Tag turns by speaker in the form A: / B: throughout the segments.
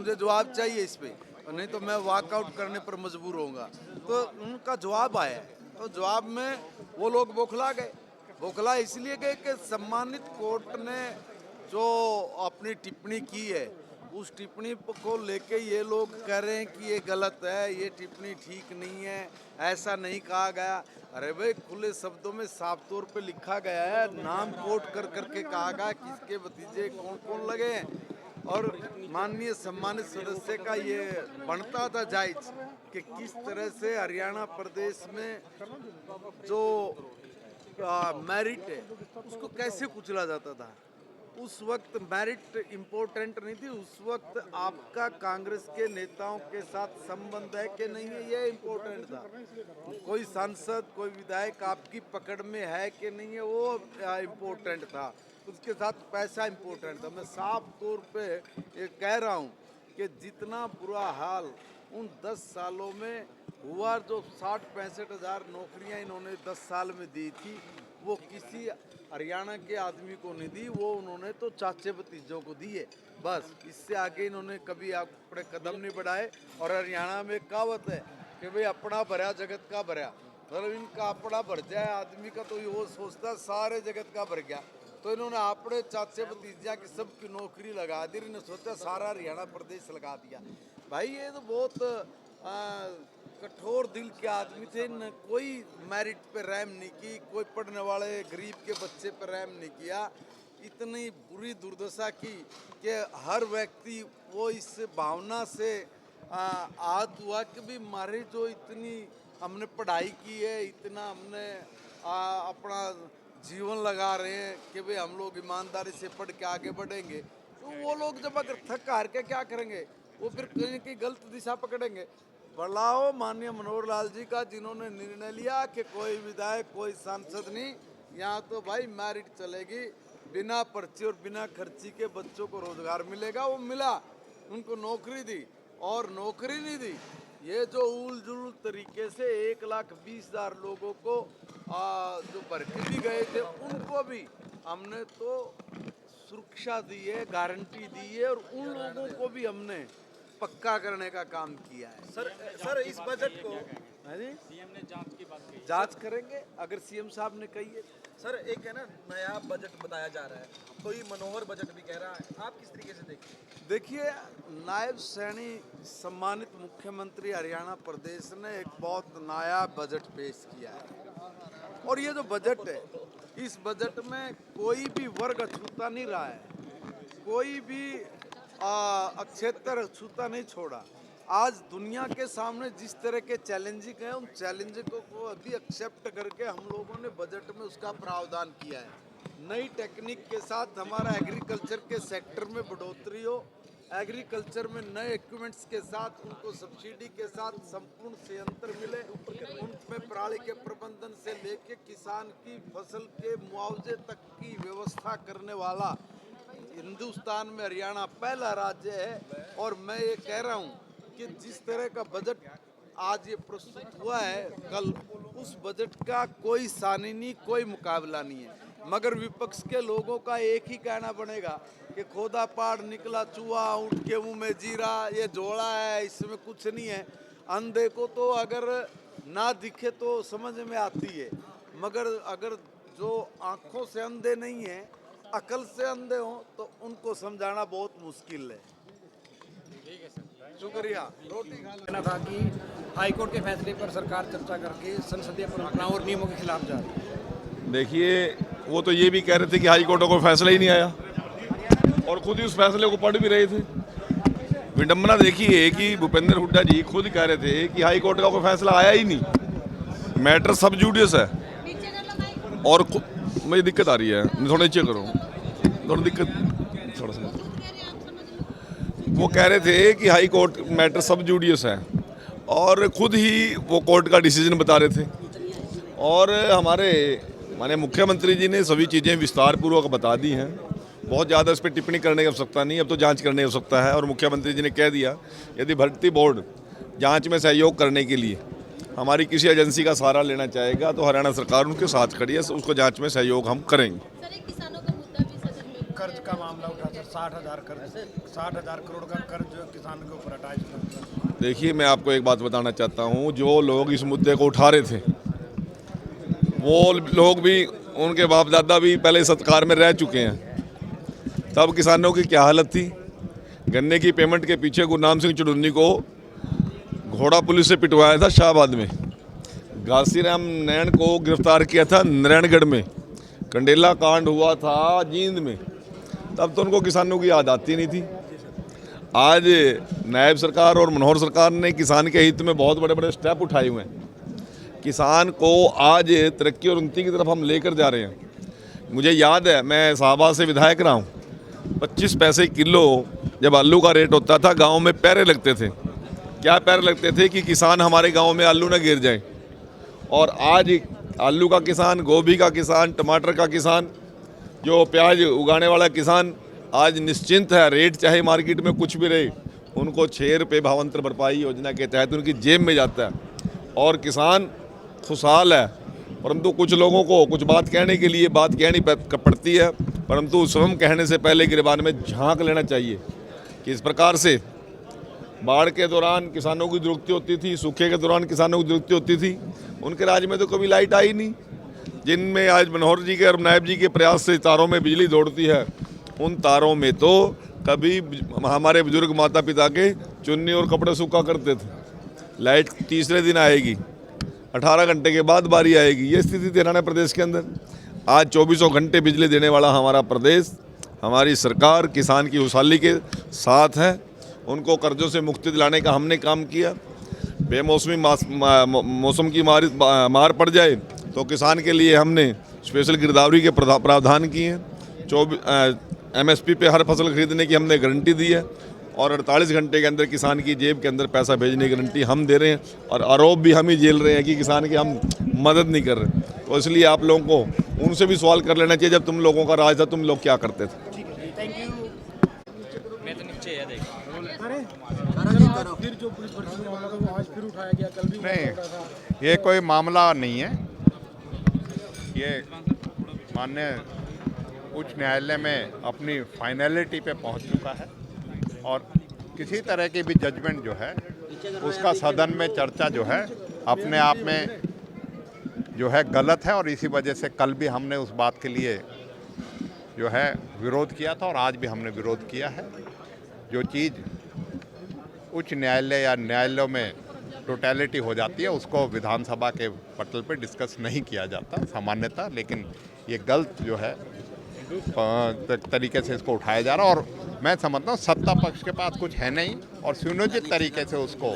A: मुझे जवाब चाहिए इस पे, और नहीं तो मैं वॉकआउट करने पर मजबूर होऊंगा। तो उनका जवाब आया, तो जवाब में वो लोग बौखला गए। बौखला इसलिए गए कि सम्मानित कोर्ट ने जो अपनी टिप्पणी की है, उस टिप्पणी को लेके ये लोग कह रहे हैं कि ये गलत है, ये टिप्पणी ठीक नहीं है, ऐसा नहीं कहा गया। अरे भाई, खुले शब्दों में साफ तौर पे लिखा गया है, नाम कोट कर करके कहा गया किसके भतीजे कौन कौन लगे हैं। और माननीय सम्मानित सदस्य का ये बनता था जायज कि किस तरह से हरियाणा प्रदेश में जो मेरिट है उसको कैसे कुचला जाता था। उस वक्त मेरिट इम्पोर्टेंट नहीं थी, उस वक्त आपका कांग्रेस के नेताओं के साथ संबंध है कि नहीं है ये इम्पोर्टेंट था। कोई सांसद कोई विधायक आपकी पकड़ में है कि नहीं है वो इम्पोर्टेंट था, उसके साथ पैसा इम्पोर्टेंट था। मैं साफ तौर पे ये कह रहा हूँ कि जितना बुरा हाल उन 10 सालों में हुआ, जो 60-65 हज़ार नौकरियाँ इन्होंने 10 साल में दी थी, वो किसी हरियाणा के आदमी को नहीं दी, वो उन्होंने तो चाचे भतीजों को दी है बस। इससे आगे इन्होंने कभी अपने कदम नहीं बढ़ाए। और हरियाणा में एक कहावत है कि भाई अपना भरा जगत का भरा, मतलब इनका अपना भर जाए आदमी का तो वो सोचता सारे जगत का भर गया। तो इन्होंने अपने चाचे भतीजा की सबकी नौकरी लगा दी, इन्होंने सोचा सारा हरियाणा प्रदेश लगा दिया। भाई ये तो बहुत कठोर दिल के आदमी थे, न कोई मेरिट पे रहम नहीं की, कोई पढ़ने वाले गरीब के बच्चे पे रहम नहीं किया। इतनी बुरी दुर्दशा की कि हर व्यक्ति वो इस भावना से आहत हुआ कि भी हमारे जो इतनी हमने पढ़ाई की है, इतना हमने अपना जीवन लगा रहे हैं कि भाई हम लोग ईमानदारी से पढ़ के आगे बढ़ेंगे, तो वो लोग जब अगर थक हार के क्या करेंगे, वो फिर कहीं की गलत दिशा पकड़ेंगे। बदलाव माननीय मनोहर लाल जी का, जिन्होंने निर्णय लिया कि कोई विधायक कोई सांसद नहीं, यहाँ तो भाई मेरिट चलेगी, बिना पर्ची और बिना खर्ची के बच्चों को रोजगार मिलेगा। वो मिला, उनको नौकरी दी। और नौकरी नहीं दी, ये जो उल जुल तरीके से 1,20,000 लोगों को जो भर्ती भी गए थे उनको भी हमने तो सुरक्षा दी है, गारंटी दी है, और उन लोगों को भी हमने पक्का करने का काम किया है।
B: सर इस बजट को
C: सीएम ने जांच की बात कही।
A: जांच करेंगे अगर सीएम साहब ने कही है।
B: सर एक है ना नया बजट बताया जा रहा है, कोई मनोहर बजट भी कह रहा है, आप किस तरीके से देखते हैं?
A: देखिए, नायब श्रेणी सम्मानित मुख्यमंत्री हरियाणा प्रदेश ने एक बहुत नया बजट पेश किया है। और ये जो बजट है, इस बजट में कोई भी वर्ग अछूता नहीं रहा है, कोई भी क्षेत्र छूता नहीं छोड़ा। आज दुनिया के सामने जिस तरह के चैलेंजिंग हैं, उन चैलेंजिंगों को अभी एक्सेप्ट करके हम लोगों ने बजट में उसका प्रावधान किया है। नई टेक्निक के साथ हमारा एग्रीकल्चर के सेक्टर में बढ़ोतरी हो, एग्रीकल्चर में नए इक्विपमेंट्स के साथ उनको सब्सिडी के साथ संपूर्ण संयंत्र मिले, उनमें पराली के प्रबंधन से लेके किसान की फसल के मुआवजे तक की व्यवस्था करने वाला हिंदुस्तान में हरियाणा पहला राज्य है। और मैं ये कह रहा हूँ कि जिस तरह का बजट आज ये प्रस्तुत हुआ है, कल उस बजट का कोई सानी नहीं, कोई मुकाबला नहीं है। मगर विपक्ष के लोगों का एक ही कहना बनेगा कि खोदा पहाड़ निकला चूहा, उठ के मुंह में जीरा, ये जोड़ा है, इसमें कुछ नहीं है। अंधे को तो अगर ना दिखे तो समझ में आती है, मगर अगर जो आंखों से अंधे नहीं है, अकल से अंधे हो, तो उनको समझाना बहुत मुश्किल है। शुक्रिया।
D: कहना था कि हाईकोर्ट के फैसले पर सरकार चर्चा करके संसदीय परंपराओं और नियमों के खिलाफ जा रही है।
E: देखिए, वो तो ये भी कह रहे थे कि हाईकोर्ट का कोई फैसला ही नहीं आया, और खुद ही उस फैसले को पढ़ भी रहे थे। विडंबना देखिए कि भूपेंद्र हुड्डा जी खुद कह रहे थे कि हाईकोर्ट का कोई फैसला आया ही नहीं, मैटर सब जुडियस है। और मुझे दिक्कत आ रही है, थोड़ा नीचे करो, थोड़ा दिक्कत, थोड़ा सा। वो कह रहे थे कि हाई कोर्ट मैटर सब जुडियस है, और खुद ही वो कोर्ट का डिसीजन बता रहे थे। और हमारे माननीय मुख्यमंत्री जी ने सभी चीज़ें विस्तार पूर्वक बता दी हैं, बहुत ज़्यादा इस पर टिप्पणी करने की आवश्यकता नहीं, अब तो जांच करने की आवश्यकता है। और मुख्यमंत्री जी ने कह दिया यदि भर्ती बोर्ड जांच में सहयोग करने के लिए हमारी किसी एजेंसी का सहारा लेना चाहेगा तो हरियाणा सरकार उनके साथ खड़ी है, उसको जांच में सहयोग हम करेंगे।
F: सर, एक किसानों का मुद्दा भी सदन में
D: कर्ज का मामला उठा 60,000 करोड़ का कर्ज किसान के ऊपर हटाया इसमें।
E: देखिए, मैं आपको एक बात बताना चाहता हूँ, जो लोग इस मुद्दे को उठा रहे थे वो लोग भी, उनके बाप दादा भी पहले सरकार में रह चुके हैं। तब किसानों की क्या हालत थी। गन्ने की पेमेंट के पीछे गुरनाम सिंह चुड़न्नी को घोड़ा पुलिस से पिटवाया था शाहबाद में। घासीराम नैन को गिरफ्तार किया था नारायणगढ़ में। कंडेला कांड हुआ था जींद में। तब तो उनको किसानों की याद आती नहीं थी। आज नायब सरकार और मनोहर सरकार ने किसान के हित में बहुत बड़े बड़े स्टेप उठाए हुए हैं। किसान को आज तरक्की और उन्नति की तरफ हम लेकर जा रहे हैं। मुझे याद है, मैं शाहबाद से विधायक रहा हूँ। 25 पैसे किलो जब आलू का रेट होता था, गांव में पैरे लगते थे। क्या पैर लगते थे कि किसान हमारे गांव में आलू ना गिर जाए। और आज आलू का किसान, गोभी का किसान, टमाटर का किसान, जो प्याज उगाने वाला किसान आज निश्चिंत है। रेट चाहे मार्केट में कुछ भी रहे, उनको 6 रुपये भावांतर भरपाई योजना के तहत उनकी जेब में जाता है और किसान खुशहाल है। परंतु कुछ लोगों को कुछ बात कहने के लिए बात कहनी पड़ती है, परंतु स्वयं कहने से पहले गिरबान में झांक लेना चाहिए कि इस प्रकार से बाढ़ के दौरान किसानों की दुरुक्ति होती थी, सूखे के दौरान किसानों की दुरुक्ति होती थी। उनके राज्य में तो कभी लाइट आई नहीं। जिनमें आज मनोहर जी के और नायब जी के प्रयास से तारों में बिजली दौड़ती है, उन तारों में तो कभी हमारे बुजुर्ग माता पिता के चुन्नी और कपड़े सूखा करते थे। लाइट तीसरे दिन आएगी, 18 घंटे के बाद बारी आएगी। ये स्थिति थी हरियाणा प्रदेश के अंदर। आज 24 घंटे बिजली देने वाला हमारा प्रदेश, हमारी सरकार किसान की खुशहाली के साथ है। उनको कर्जों से मुक्ति दिलाने का हमने काम किया। बेमौसमी मौसम की मार पड़ जाए तो किसान के लिए हमने स्पेशल गिरदावरी के प्रावधान किए हैं। MSP पे हर फसल खरीदने की हमने गारंटी दी है और 48 घंटे के अंदर किसान की जेब के अंदर पैसा भेजने की गारंटी हम दे रहे हैं। और आरोप भी हम ही झेल रहे हैं कि किसान की हम मदद नहीं कर रहे। तो इसलिए आप लोगों को उनसे भी सवाल कर लेना चाहिए, जब तुम लोगों का राज था तुम लोग क्या करते थे।
C: मैं तो नीचे है देखा।
D: फिर जो पुलिस भर्ती का मामला था वो आज फिर उठाया गया, कल भी
F: नहीं,
D: उठाया था।
F: ये कोई मामला नहीं है। ये माननीय उच्च न्यायालय में अपनी फाइनलिटी पे पहुंच चुका है और किसी तरह की भी जजमेंट जो है उसका सदन में चर्चा जो है अपने आप में जो है गलत है। और इसी वजह से कल भी हमने उस बात के लिए जो है विरोध किया था और आज भी हमने विरोध किया है। जो चीज़ उच्च न्यायालय या न्यायालयों में टोटलिटी हो जाती है उसको विधानसभा के पटल पे डिस्कस नहीं किया जाता सामान्यतः, लेकिन ये गलत जो है तरीके से इसको उठाया जा रहा है। और मैं समझता हूँ सत्ता पक्ष के पास कुछ है नहीं और सुनियोजित तरीके से उसको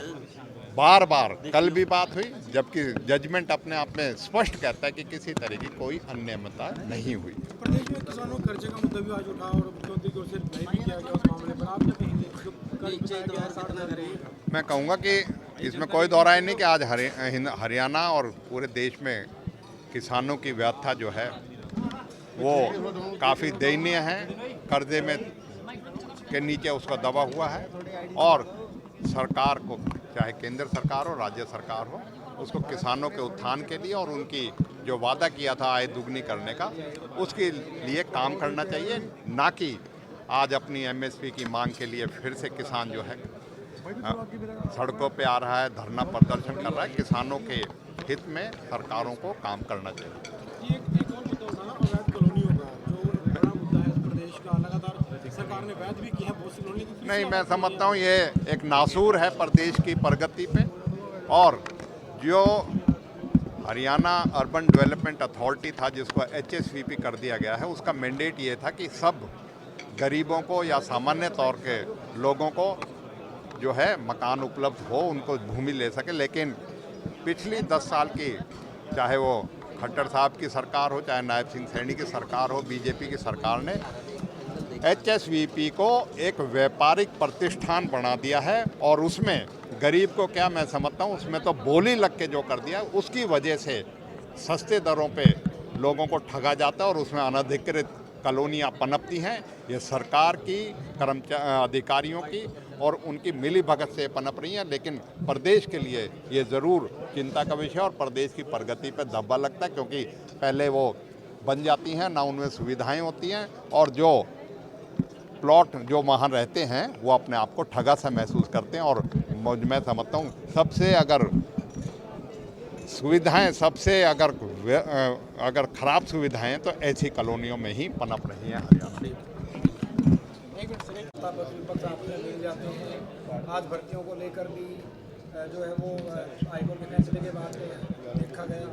F: बार बार, कल भी बात हुई जबकि जजमेंट अपने आप में स्पष्ट कहता है कि किसी तरह की कोई अनियमितता नहीं हुई।
D: प्रदेश में किसानों कर्जे का मुद्दा भी आज उठा और मुख्यमंत्री की ओर से नहीं भी किया गया उस मामले पर। आप क्या कहेंगे? जो कर्ज बताया गया है 60,000।
F: मैं कहूँगा कि इसमें कोई दो राय नहीं कि आज हरियाणा और पूरे देश में किसानों की व्यथा जो है वो काफ़ी दयनीय है। कर्जे में के नीचे उसका दबा हुआ है और सरकार को, चाहे केंद्र सरकार हो राज्य सरकार हो, उसको किसानों के उत्थान के लिए और उनकी जो वादा किया था आय दुगनी करने का, उसके लिए काम करना चाहिए। ना कि आज अपनी MSP की मांग के लिए फिर से किसान जो है सड़कों पे आ रहा है, धरना प्रदर्शन कर रहा है। किसानों के हित में सरकारों को काम करना चाहिए।
D: एक और मुद्दा उठाना, अवैध कॉलोनियों का जो बड़ा मुद्दा है प्रदेश का, लगातार सरकार ने वैध भी किया बहुत सी कॉलोनी।
F: नहीं, मैं समझता हूँ ये एक नासूर है प्रदेश की प्रगति पे। और जो हरियाणा अर्बन डेवलपमेंट अथॉरिटी था जिसको HSVP कर दिया गया है, उसका मैंडेट ये था कि सब गरीबों को या सामान्य तौर के लोगों को जो है मकान उपलब्ध हो, उनको भूमि ले सके। लेकिन पिछली 10 साल की, चाहे वो खट्टर साहब की सरकार हो, चाहे नायब सिंह सैनी की सरकार हो, BJP की सरकार ने HSVP को एक व्यापारिक प्रतिष्ठान बना दिया है। और उसमें गरीब को क्या, मैं समझता हूँ उसमें तो बोली लग के जो कर दिया, उसकी वजह से सस्ते दरों पे लोगों को ठगा जाता है और उसमें अनधिकृत कॉलोनियाँ पनपती हैं। ये सरकार की, अधिकारियों की और उनकी मिली भगत से पनप रही हैं। लेकिन प्रदेश के लिए ये ज़रूर चिंता का विषय और प्रदेश की प्रगति पर धब्बा लगता है, क्योंकि पहले वो बन जाती हैं ना उनमें सुविधाएं होती हैं और जो प्लॉट जो वहाँ रहते हैं वो अपने आप को ठगा सा महसूस करते हैं। और मैं समझता हूँ सबसे अगर सुविधाएं सबसे अगर खराब सुविधाएं तो ऐसी कॉलोनियों में ही पनप रही हैं हरियाणा।
D: विपक्ष आपसे मिल जाते हैं, आज भर्तियों को लेकर भी जो है वो हाईकोर्ट के फैसले के बाद देखा गया,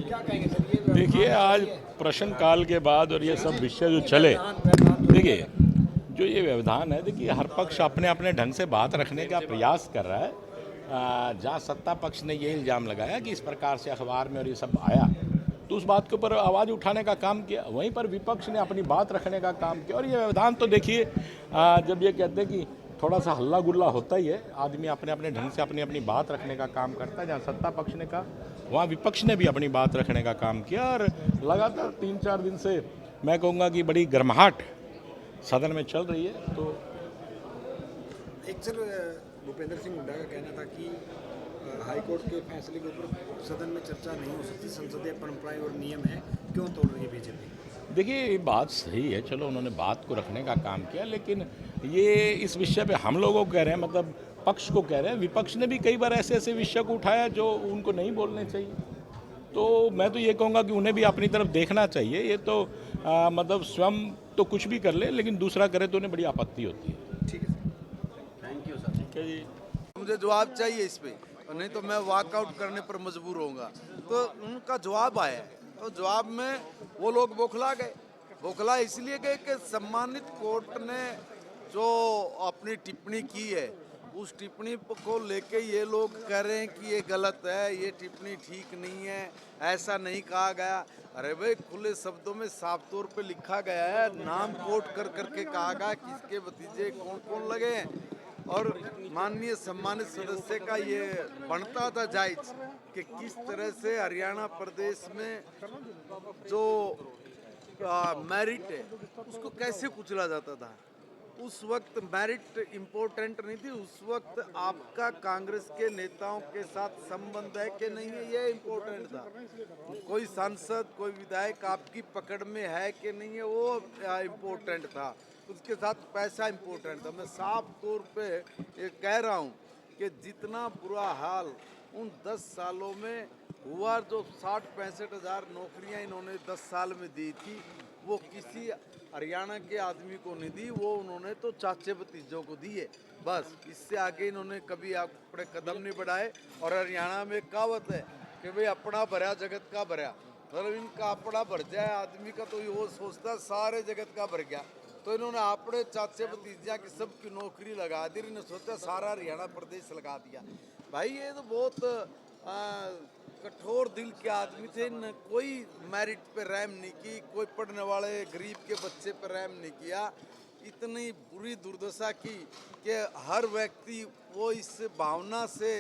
D: क्या कहेंगे सर? ये
G: देखिए, आज प्रश्नकाल के बाद और ये सब विषय जो चले, देखिए जो ये व्यवधान है, देखिए हर पक्ष अपने अपने ढंग से बात रखने का प्रयास कर रहा है। जहाँ सत्ता पक्ष ने ये इल्ज़ाम लगाया कि इस प्रकार से अखबार में और ये सब आया, तो उस बात के ऊपर आवाज़ उठाने का काम किया, वहीं पर विपक्ष ने अपनी बात रखने का काम किया। और ये व्यवधान तो देखिए, जब ये कहते हैं कि थोड़ा सा हल्ला गुल्ला होता ही है, आदमी अपने अपने ढंग से अपनी अपनी बात रखने का काम करता है। जहाँ सत्ता पक्ष ने कहा, वहाँ विपक्ष ने भी अपनी बात रखने का काम किया। और लगातार 3-4 दिन से मैं कहूँगा कि बड़ी गर्माहट सदन में चल रही है। तो
D: एक सर भूपेंद्र सिंह हुड्डा का कहना था कि हाईकोर्ट के फैसले के ऊपर सदन में चर्चा नहीं हो सकती, संसदीय परंपराएं और नियम है, क्यों तोड़ रही है बीजेपी?
G: देखिए, ये बात सही है, चलो उन्होंने बात को रखने का काम किया, लेकिन ये इस विषय पे हम लोगों को कह रहे हैं, मतलब पक्ष को कह रहे हैं। विपक्ष ने भी कई बार ऐसे ऐसे विषय को उठाया जो उनको नहीं बोलने चाहिए। तो मैं तो ये कहूँगा कि उन्हें भी अपनी तरफ देखना चाहिए। ये तो मतलब स्वयं तो कुछ भी कर ले, लेकिन दूसरा करे तो उन्हें बड़ी आपत्ति होती है।
D: ठीक है सर, थैंक यू सर।
G: ठीक है जी।
A: मुझे जवाब चाहिए इस पे, और नहीं तो मैं वॉकआउट करने पर मजबूर होऊंगा। तो उनका जवाब आया, तो जवाब में वो लोग बौखला गए। बौखला इसलिए गए कि सम्मानित कोर्ट ने जो अपनी टिप्पणी की है, उस टिप्पणी को लेके ये लोग कह रहे हैं कि ये गलत है, ये टिप्पणी ठीक नहीं है, ऐसा नहीं कहा गया। अरे भाई, खुले शब्दों में साफ तौर पे लिखा गया है, नाम कोट कर करके कहा गया किसके भतीजे कौन कौन लगे हैं। और माननीय सम्मानित सदस्य का ये बनता था जायज कि किस तरह से हरियाणा प्रदेश में जो मेरिट है उसको कैसे कुचला जाता था। उस वक्त मेरिट इम्पोर्टेंट नहीं थी, उस वक्त आपका कांग्रेस के नेताओं के साथ संबंध है कि नहीं है ये इम्पोर्टेंट था। कोई सांसद, कोई विधायक आपकी पकड़ में है कि नहीं है वो इम्पोर्टेंट था, उसके साथ पैसा इम्पोर्टेंट था। मैं साफ तौर पे ये कह रहा हूँ कि जितना बुरा हाल उन 10 सालों में हुआ, जो 60-65 हज़ार नौकरियाँ इन्होंने 10 साल में दी थी, वो किसी हरियाणा के आदमी को नहीं दी, वो उन्होंने तो चाचे भतीजों को दी है। बस इससे आगे इन्होंने कभी अपने कदम नहीं बढ़ाए। और हरियाणा में कहावत है कि भाई अपना भरा जगत का भरा, मतलब इनका अपना भर जाए आदमी का तो वो सोचता सारे जगत का भर गया। तो इन्होंने अपने चाचे भतीजा की सबकी नौकरी लगा दी, इन्होंने सोचा सारा हरियाणा प्रदेश लगा दिया। भाई ये तो बहुत कठोर दिल के आदमी थे, न कोई मेरिट पे रहम नहीं की, कोई पढ़ने वाले गरीब के बच्चे पे रहम नहीं किया। इतनी बुरी दुर्दशा की कि हर व्यक्ति वो इस भावना से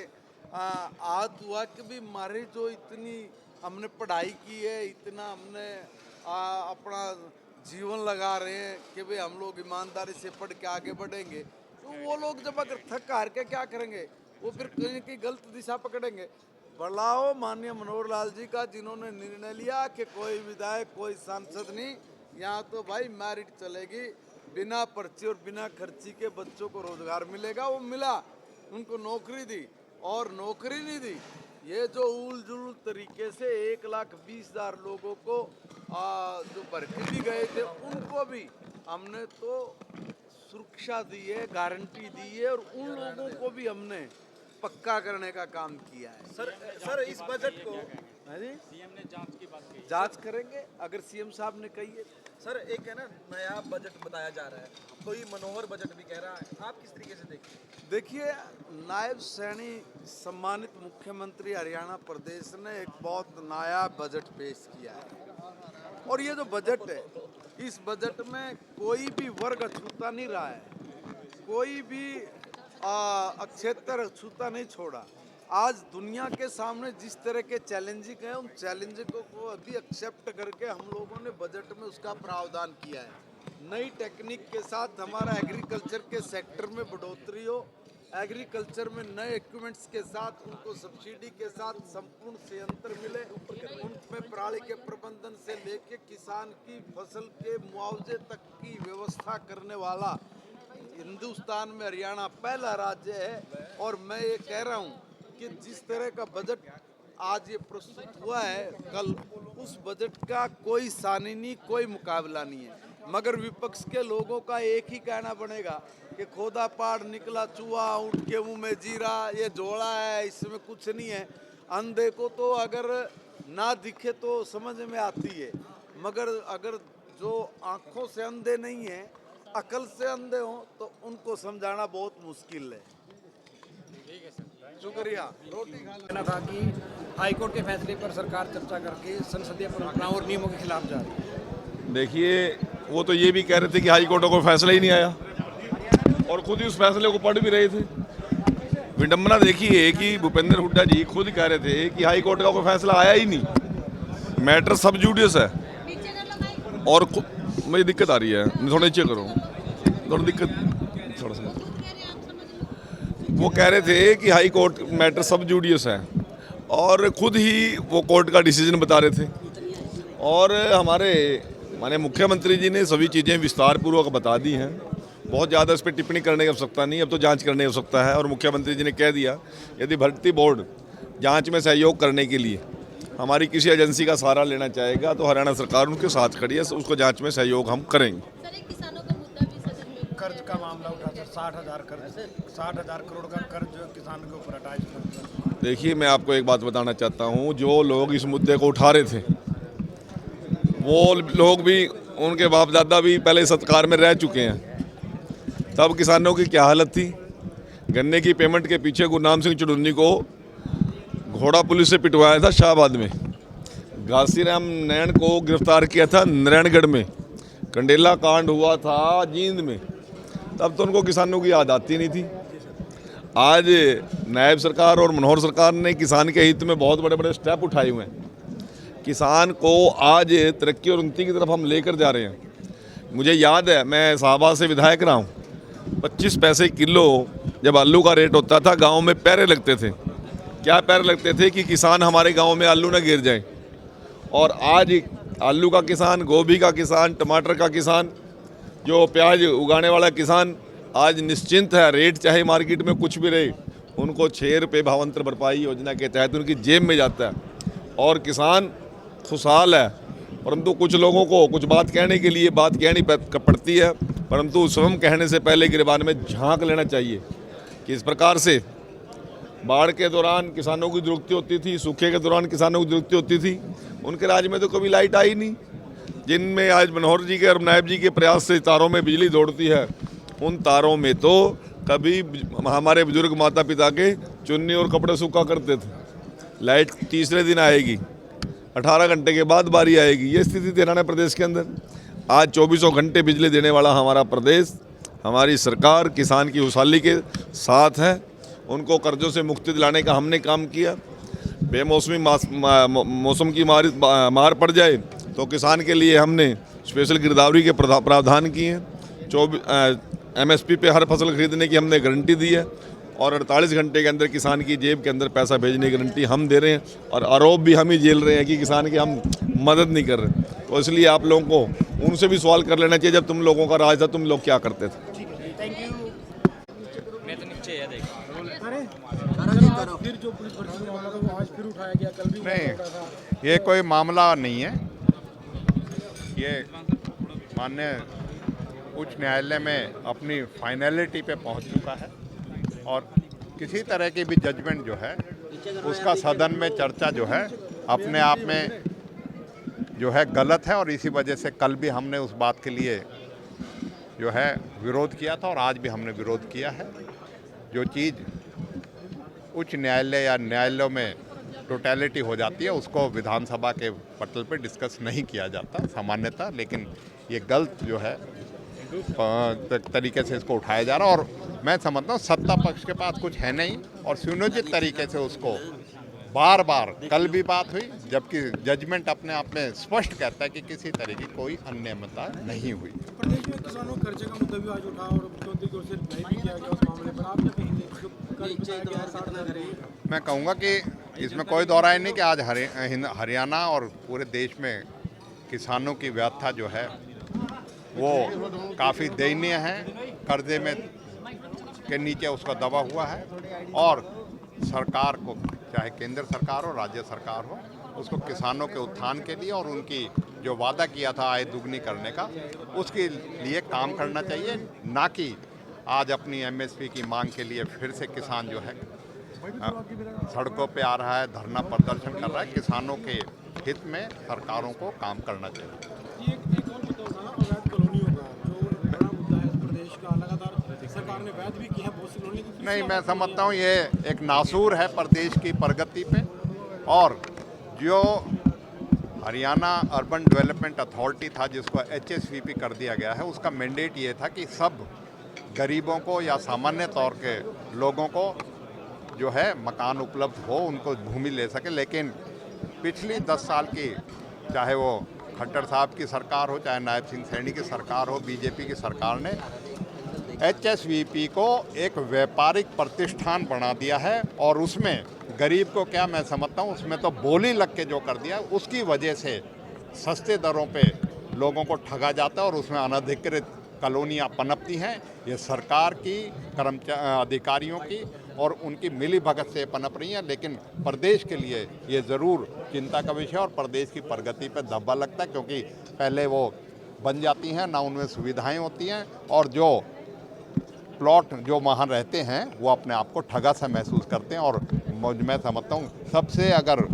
A: आहत हुआ कि भी हमारे जो इतनी हमने पढ़ाई की है, इतना हमने अपना जीवन लगा रहे हैं कि भाई हम लोग ईमानदारी से पढ़ के आगे बढ़ेंगे, तो वो लोग जब अगर थक हार के क्या करेंगे, वो फिर कहीं की गलत दिशा पकड़ेंगे। बड़लाओ माननीय मनोहर लाल जी का, जिन्होंने निर्णय लिया कि कोई विधायक, कोई सांसद नहीं, यहाँ तो भाई मैरिट चलेगी, बिना पर्ची और बिना खर्ची के बच्चों को रोजगार मिलेगा। वो मिला, उनको नौकरी दी। और नौकरी नहीं दी, ये जो उल जुल तरीके से 1,20,000 लोगों को जो भर्ती भी गए थे, उनको भी हमने तो सुरक्षा दी है, गारंटी दी है, और उन लोगों को भी हमने पक्का करने का काम किया है।
B: सर इस बजट को
C: सीएम ने जांच की बात कही।
A: जांच करेंगे अगर सीएम साहब ने कही है।
B: सर एक है ना, नया बजट बताया जा रहा है, कोई मनोहर बजट भी कह रहा है, आप किस तरीके से देखते हैं?
A: देखिए, नायब श्रेणी सम्मानित मुख्यमंत्री हरियाणा प्रदेश ने एक बहुत नया बजट पेश किया है। और ये जो बजट है, इस बजट में कोई भी वर्ग अछूता नहीं रहा है, कोई भी क्षेत्र अछूता नहीं छोड़ा। आज दुनिया के सामने जिस तरह के चैलेंजिंग हैं, उन चैलेंजिंगों को अभी एक्सेप्ट करके हम लोगों ने बजट में उसका प्रावधान किया है। नई टेक्निक के साथ हमारा एग्रीकल्चर के सेक्टर में बढ़ोतरी हो, एग्रीकल्चर में नए इक्विपमेंट्स के साथ उनको सब्सिडी के साथ संपूर्ण संयंत्र मिले, उनमें प्रणाली के प्रबंधन से लेके किसान की फसल के मुआवजे तक की व्यवस्था करने वाला हिंदुस्तान में हरियाणा पहला राज्य है। और मैं ये कह रहा हूँ कि जिस तरह का बजट आज ये प्रस्तुत हुआ है, कल उस बजट का कोई सानी नहीं, कोई मुकाबला नहीं है। मगर विपक्ष के लोगों का एक ही कहना बनेगा कि खोदा पहाड़ निकला चूहा, ऊँट के मुंह में जीरा, ये जोड़ा है, इसमें कुछ नहीं है। अंधे को तो अगर ना दिखे तो समझ में आती है, मगर अगर जो आंखों से अंधे नहीं है, अकल से अंधे हो तो उनको समझाना बहुत मुश्किल है। शुक्रिया।
D: कहना था कि हाईकोर्ट के फैसले पर सरकार चर्चा करके संसदीय परंपराओं और नियमों के खिलाफ जा रही है।
E: देखिए, वो तो ये भी कह रहे थे कि हाई कोर्ट का कोई फैसला ही नहीं आया, और खुद ही उस फैसले को पढ़ भी रहे थे। विडम्बना देखिए कि भूपेंद्र हुड्डा जी खुद कह रहे थे कि हाई कोर्ट का कोई फैसला आया ही नहीं, मैटर सब जुडियस है। और मुझे दिक्कत आ रही है, थोड़ा नीचे करो, थोड़ा दिक्कत, थोड़ा सा। वो कह रहे थे कि हाई कोर्ट मैटर सब जुडियस है, और खुद ही वो कोर्ट का डिसीजन बता रहे थे। और हमारे माननीय मुख्यमंत्री जी ने सभी चीज़ें विस्तार पूर्वक बता दी हैं। बहुत ज़्यादा इस पर टिप्पणी करने की आवश्यकता नहीं, अब तो जांच करने की आवश्यकता है। और मुख्यमंत्री जी ने कह दिया यदि भर्ती बोर्ड जांच में सहयोग करने के लिए हमारी किसी एजेंसी का सहारा लेना चाहेगा तो हरियाणा सरकार उनके साथ खड़ी है, उसको जांच में सहयोग हम करेंगे।
D: कर्ज का मामला उठा था, 60,000 करोड़ का कर्ज जो किसान के ऊपर हटाया।
E: देखिए, मैं आपको एक बात बताना चाहता हूँ, जो लोग इस मुद्दे को उठा रहे थे वो लोग भी, उनके बाप दादा भी पहले सरकार में रह चुके हैं। तब किसानों की क्या हालत थी। गन्ने की पेमेंट के पीछे गुरनाम सिंह चुड़ुन्नी को घोड़ा पुलिस से पिटवाया था शाहबाद में, घासीराम नैन को गिरफ्तार किया था नारायणगढ़ में, कंडेला कांड हुआ था जींद में। तब तो उनको किसानों की याद आती नहीं थी। आज नायब सरकार और मनोहर सरकार ने किसान के हित में बहुत बड़े बड़े स्टेप उठाए हुए हैं। किसान को आज तरक्की और उन्नति की तरफ हम लेकर जा रहे हैं। मुझे याद है, मैं शाहबाद से विधायक रहा हूँ, 25 पैसे किलो जब आलू का रेट होता था, गांव में पैरे लगते थे। क्या पैरे लगते थे कि किसान हमारे गांव में आलू ना गिर जाए। और आज आलू का किसान, गोभी का किसान, टमाटर का किसान, जो प्याज उगाने वाला किसान आज निश्चिंत है। रेट चाहे मार्केट में कुछ भी रहे, उनको 6 रुपये भावांतर भरपाई योजना के तहत उनकी जेब में जाता है और किसान खुशहाल है। परंतु कुछ लोगों को कुछ बात कहने के लिए बात कहनी पड़ती है, परंतु स्वयं कहने से पहले गिरबान में झांक लेना चाहिए कि इस प्रकार से बाढ़ के दौरान किसानों की दुरुक्ति होती थी, सूखे के दौरान किसानों की दुरुक्ति होती थी। उनके राज्य में तो कभी लाइट आई नहीं। जिनमें आज मनोहर जी के और नायब जी के प्रयास से तारों में बिजली दौड़ती है, उन तारों में तो कभी हमारे बुजुर्ग माता पिता के चुन्नी और कपड़े सूखा करते थे। लाइट तीसरे दिन आएगी, 18 घंटे के बाद बारी आएगी। ये स्थिति थी हरियाणा प्रदेश के अंदर। आज 24 घंटे बिजली देने वाला हमारा प्रदेश, हमारी सरकार किसान की खुशहाली के साथ है। उनको कर्जों से मुक्ति दिलाने का हमने काम किया। बेमौसमी मौसम की मार पड़ जाए तो किसान के लिए हमने स्पेशल गिरदावरी के प्रावधान किए हैं। MSP पे हर फसल खरीदने की हमने गारंटी दी है और 48 घंटे के अंदर किसान की जेब के अंदर पैसा भेजने की गारंटी हम दे रहे हैं। और आरोप भी हम ही झेल रहे हैं कि किसान की हम मदद नहीं कर रहे। तो इसलिए आप लोगों को उनसे भी सवाल कर लेना चाहिए, जब तुम लोगों का राज था तुम लोग क्या करते थे।
C: मैं तो नीचे है देख।
D: फिर जो पुलिस भर्ती का मामला था वो आज फिर उठाया गया, कल भी
F: नहीं, ये कोई मामला नहीं है। ये माननीय उच्च न्यायालय में अपनी फाइनलिटी पे पहुंच चुका है और किसी तरह की भी जजमेंट जो है उसका सदन में चर्चा जो है अपने आप में जो है गलत है। और इसी वजह से कल भी हमने उस बात के लिए जो है विरोध किया था और आज भी हमने विरोध किया है। जो चीज़ उच्च न्यायालय या न्यायालयों में टोटलिटी हो जाती है उसको विधानसभा के पटल पे डिस्कस नहीं किया जाता सामान्यतः, लेकिन ये गलत जो है तरीके से इसको उठाया जा रहा है। और मैं समझता हूँ सत्ता पक्ष के पास कुछ है नहीं और सुनियोजित तरीके से उसको बार बार कल भी बात हुई, जबकि जजमेंट अपने आप में स्पष्ट कहता है कि किसी तरह की कोई अनियमितता नहीं हुई।
D: प्रदेश में किसानों के खर्चे का मुद्दा भी आज उठा और मुख्यमंत्री की ओर से न्याय भी किया गया उस मामले पर। आप क्या कहेंगे? जो कर्ज बताया गया है 60,000 करोड़।
F: मैं कहूँगा कि इसमें कोई दो राय नहीं कि आज हरियाणा और पूरे देश में किसानों की व्यवस्था जो है वो काफ़ी दयनीय है, कर्जे में के नीचे उसका दबा हुआ है और सरकार को, चाहे केंद्र सरकार हो राज्य सरकार हो, उसको किसानों के उत्थान के लिए और उनकी जो वादा किया था आय दुगनी करने का, उसके लिए काम करना चाहिए, ना कि आज अपनी एमएसपी की मांग के लिए फिर से किसान जो है सड़कों पे आ रहा है, धरना प्रदर्शन कर रहा है। किसानों के हित में सरकारों को काम करना चाहिए।
D: एक और मुद्दा उठाना, अवैध कॉलोनियों का जो बड़ा मुद्दा है प्रदेश का, लगातार सरकार ने वैध भी किया है बहुत सी कॉलोनी।
F: नहीं, मैं समझता हूँ ये एक नासूर है प्रदेश की प्रगति पे, और जो हरियाणा अर्बन डेवलपमेंट अथॉरिटी था जिसको HSVP कर दिया गया है, उसका मैंडेट ये था कि सब गरीबों को या सामान्य तौर के लोगों को जो है मकान उपलब्ध हो, उनको भूमि ले सके। लेकिन पिछली 10 साल की, चाहे वो खट्टर साहब की सरकार हो, चाहे नायब सिंह सैनी की सरकार हो, बीजेपी की सरकार ने HSVP को एक व्यापारिक प्रतिष्ठान बना दिया है और उसमें गरीब को क्या, मैं समझता हूँ उसमें तो बोली लग के जो कर दिया, उसकी वजह से सस्ते दरों पे लोगों को ठगा जाता है और उसमें अनधिकृत कॉलोनियाँ पनपती हैं। ये सरकार की, अधिकारियों की और उनकी मिली भगत से पनप रही हैं, लेकिन प्रदेश के लिए ये ज़रूर चिंता का विषय और प्रदेश की प्रगति पर धब्बा लगता है, क्योंकि पहले वो बन जाती हैं, ना उनमें सुविधाएं होती हैं और जो प्लॉट जो वहाँ रहते हैं वो अपने आप को ठगा सा महसूस करते हैं। और मैं समझता हूँ सबसे अगर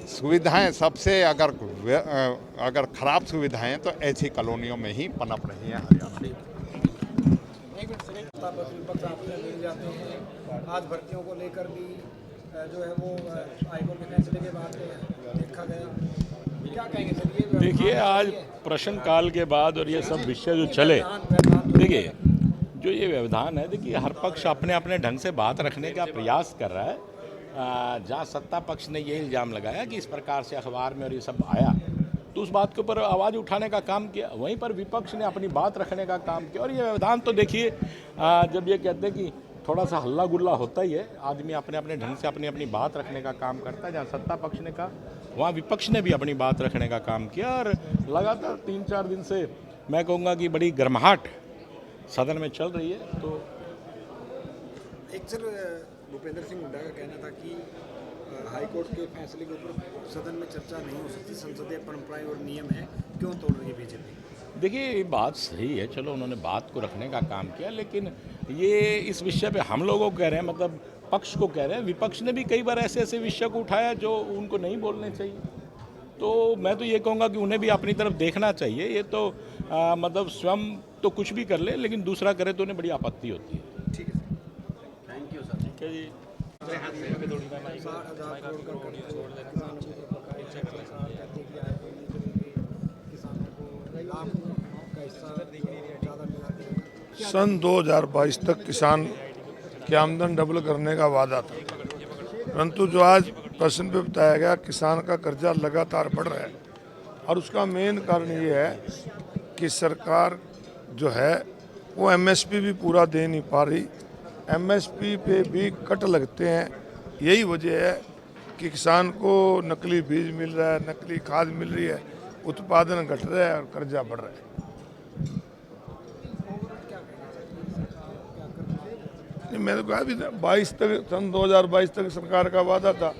F: सुविधाएं, सबसे अगर खराब सुविधाएं तो ऐसी कॉलोनियों में ही पनप रही हैं हरियाणा में।
D: विपक्ष आपसे मिल जाते हैं, आज भर्तियों को लेकर भी जो है वो हाईकोर्ट के फैसले के बाद देखा गया, क्या कहेंगे सर? ये
G: देखिए, आज प्रश्नकाल के बाद और ये सब विषय जो चले, देखिए जो ये व्यवधान है, देखिए हर पक्ष अपने अपने ढंग से बात रखने का प्रयास कर रहा है। जहाँ सत्ता पक्ष ने ये इल्ज़ाम लगाया कि इस प्रकार से अखबार में और ये सब आया, तो उस बात के ऊपर आवाज़ उठाने का काम किया, वहीं पर विपक्ष ने अपनी बात रखने का काम किया। और ये व्यवधान तो देखिए, जब ये कहते हैं कि थोड़ा सा हल्ला गुल्ला होता ही है, आदमी अपने अपने ढंग से अपनी अपनी बात रखने का काम करता है। जहाँ सत्ता पक्ष ने कहा, वहाँ विपक्ष ने भी अपनी बात रखने का काम किया और लगातार 3-4 दिन से मैं कहूँगा कि बड़ी गर्माहट सदन में चल रही है। तो
D: एक सर भूपेंद्र सिंह हुड्डा का कहना था कि हाईकोर्ट के फैसले के ऊपर सदन में चर्चा नहीं हो सकती, संसदीय परंपराएं और नियम है, क्यों तोड़ रही है बीजेपी?
G: देखिए, ये बात सही है, चलो उन्होंने बात को रखने का काम किया, लेकिन ये इस विषय पे हम लोगों को कह रहे हैं, मतलब पक्ष को कह रहे हैं, विपक्ष ने भी कई बार ऐसे ऐसे विषय को उठाया जो उनको नहीं बोलने चाहिए। तो मैं तो ये कहूँगा कि उन्हें भी अपनी तरफ देखना चाहिए। ये तो मतलब स्वयं तो कुछ भी कर ले, लेकिन दूसरा करे तो उन्हें बड़ी आपत्ति होती है।
D: ठीक है सर,
C: थैंक यू सर।
G: ठीक है जी।
D: 60,000 करोड़ का कर्ज किसानों को बकाया है, सरकार कहती है कि आय को नहीं करेंगे, किसानों को लाभ का हिस्सा ज़्यादा मिला देगा।
H: सन 2022 तक किसान की आमदन डबल करने का वादा था, परंतु जो आज प्रश्न पे बताया गया, किसान का कर्जा लगातार बढ़ रहा है और उसका मेन कारण ये है कि सरकार जो है वो MSP भी पूरा दे नहीं पा रही, MSP पे भी कट लगते हैं। यही वजह है कि किसान को नकली बीज मिल रहा है, नकली खाद मिल रही है, उत्पादन घट रहा है और कर्जा बढ़ रहा है। मैंने कहा भी 22 तक, सन 2022 तक सरकार का वादा था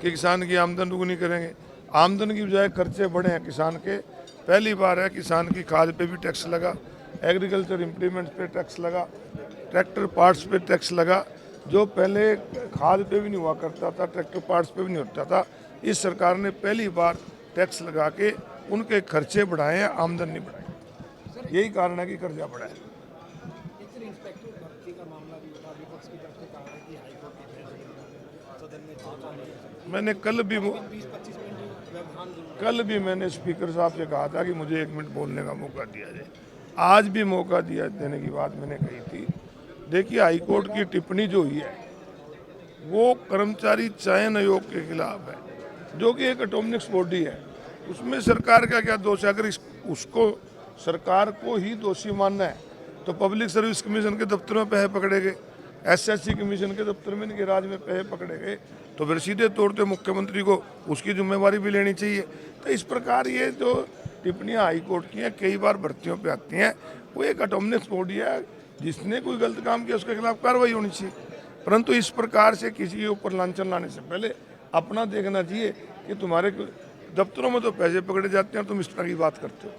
H: कि किसान की आमदन दुगनी करेंगे। आमदन की बजाय खर्चे बढ़े हैं किसान के। पहली बार है किसान की खाद पे भी टैक्स लगा, एग्रीकल्चर इम्प्लीमेंट्स पे टैक्स लगा, ट्रैक्टर पार्ट्स पे टैक्स लगा, जो पहले खाद पे भी नहीं हुआ करता था, ट्रैक्टर पार्ट्स पे भी नहीं होता था। इस सरकार ने पहली बार टैक्स लगा के उनके खर्चे बढ़ाए हैं, आमदन नहीं बढ़ाई। यही कारण है कि कर्जा बढ़ा है। मैंने कल भी मैंने स्पीकर साहब से कहा था कि मुझे 1 मिनट बोलने का मौका दिया जाए। आज भी मौका देने की बात मैंने कही थी। देखिए, हाईकोर्ट की टिप्पणी जो हुई है वो कर्मचारी चयन आयोग के खिलाफ है, जो कि एक एटॉमिक्स बॉडी है। उसमें सरकार का क्या दोष है? अगर उसको सरकार को ही दोषी मानना है तो पब्लिक सर्विस कमीशन के दफ्तर में पैसे पकड़े गए, एसएससी कमीशन के दफ्तर में, इनके राज में पैसे पकड़े गए, तो फिर सीधे तौर पे मुख्यमंत्री को उसकी जिम्मेवारी भी लेनी चाहिए। तो इस प्रकार ये जो टिप्पणियां हाई कोर्ट की हैं, कई बार भर्तियों पे आती हैं, वो एक एटॉमिक्स बॉडी है, जिसने कोई गलत काम किया उसके खिलाफ कार्रवाई होनी चाहिए। परंतु इस प्रकार से किसी के ऊपर लांछन लाने से पहले अपना देखना चाहिए कि तुम्हारे दफ्तरों में तो पैसे पकड़े जाते हैं, तुम इस तरह की बात करते हो।